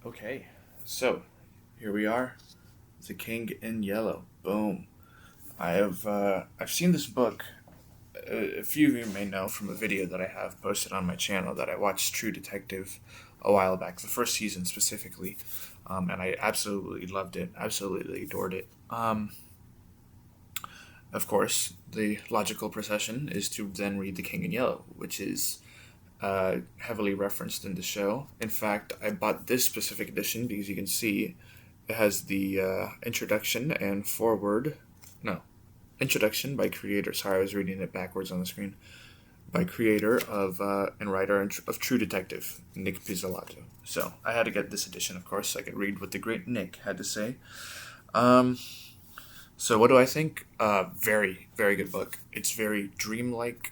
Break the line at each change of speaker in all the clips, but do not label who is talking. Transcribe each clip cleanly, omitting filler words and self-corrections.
Okay, so here we are, The King in Yellow. Boom. I've seen this book. A few of you may know from a video that I have posted on my channel that I watched True Detective a while back, the first season specifically, and I absolutely loved it, absolutely adored it. Of course, the logical procession is to then read The King in Yellow, which is heavily referenced in the show. In fact, I bought this specific edition because you can see it has the introduction and foreword. No, introduction by creator. Sorry, I was reading it backwards on the screen. By creator of and writer of True Detective, Nick Pizzolatto. So I had to get this edition, of course, so I could read what the great Nick had to say. Um, so what do I think? Very, very good book. It's very dreamlike.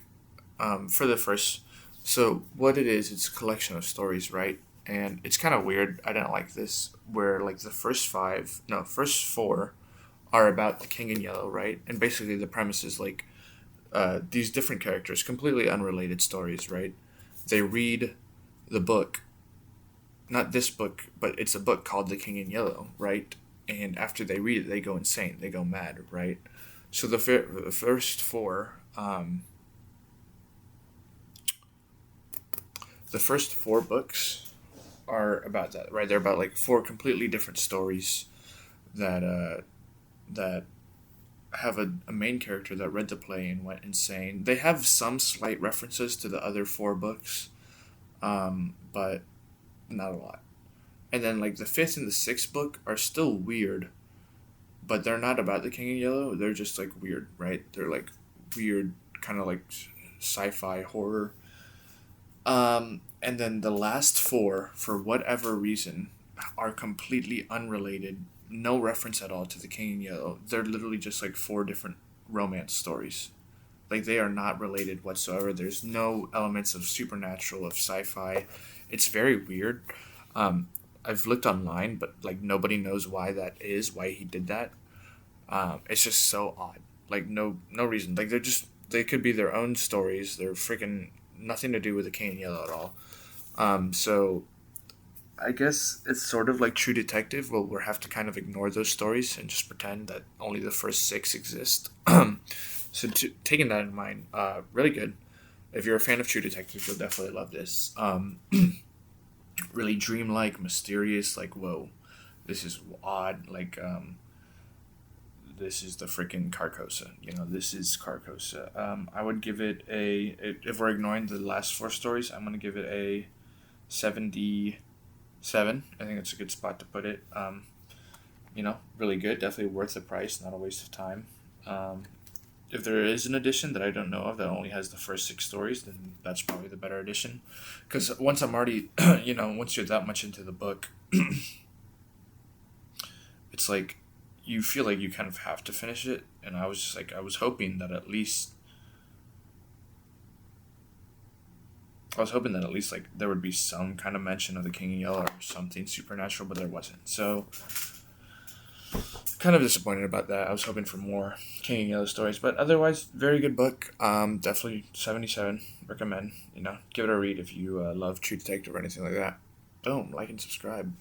For the first, so what it is, it's a collection of stories, right? And it's kind of weird. I didn't like this, where like the first four are about the King in Yellow, right? And basically the premise is like these different characters, completely unrelated stories, right? They read the book, not this book, but it's a book called The King in Yellow, right? And after they read it, they go insane, they go mad, right? So the first four, the first four books are about that, right? They're about like four completely different stories that that have a main character that read the play and went insane. They have some slight references to the other four books, but not a lot. And then like the fifth and the sixth book are still weird, but they're not about the King in Yellow. They're just like weird, right? They're like weird, kind of like sci-fi horror. And then the last four, for whatever reason, are completely unrelated. No reference at all to the King in Yellow. They're literally just like four different romance stories. Like they are not related whatsoever. There's no elements of supernatural, of sci-fi. It's very weird. I've looked online, but like nobody knows why that is, why he did that. It's just so odd. Like no reason. Like they could be their own stories. They're freaking nothing to do with the King in Yellow at all. So I guess it's sort of like True Detective. We'll have to kind of ignore those stories and just pretend that only the first six exist. Taking that in mind, really good. If you're a fan of True Detective, you'll definitely love this. Really dreamlike, mysterious. Like whoa, this is odd. Like this is the freaking CARCOSA. This is CARCOSA. I would give it if we're ignoring the last four stories, I'm gonna give it a 77. I think it's a good spot to put it. Really good. Definitely worth the price. Not a waste of time. If there is an edition that I don't know of that only has the first six stories, then that's probably the better edition. Because once I'm already, once you're that much into the book, it's like you feel like you kind of have to finish it. And I was just like, I was hoping that at least like there would be some kind of mention of the King in Yellow or something supernatural, but there wasn't. So kind of disappointed about that. I was hoping for more King in Yellow stories, but otherwise very good book. Definitely 77. Recommend. Give it a read if you love True Detective or anything like that. Boom, like and subscribe.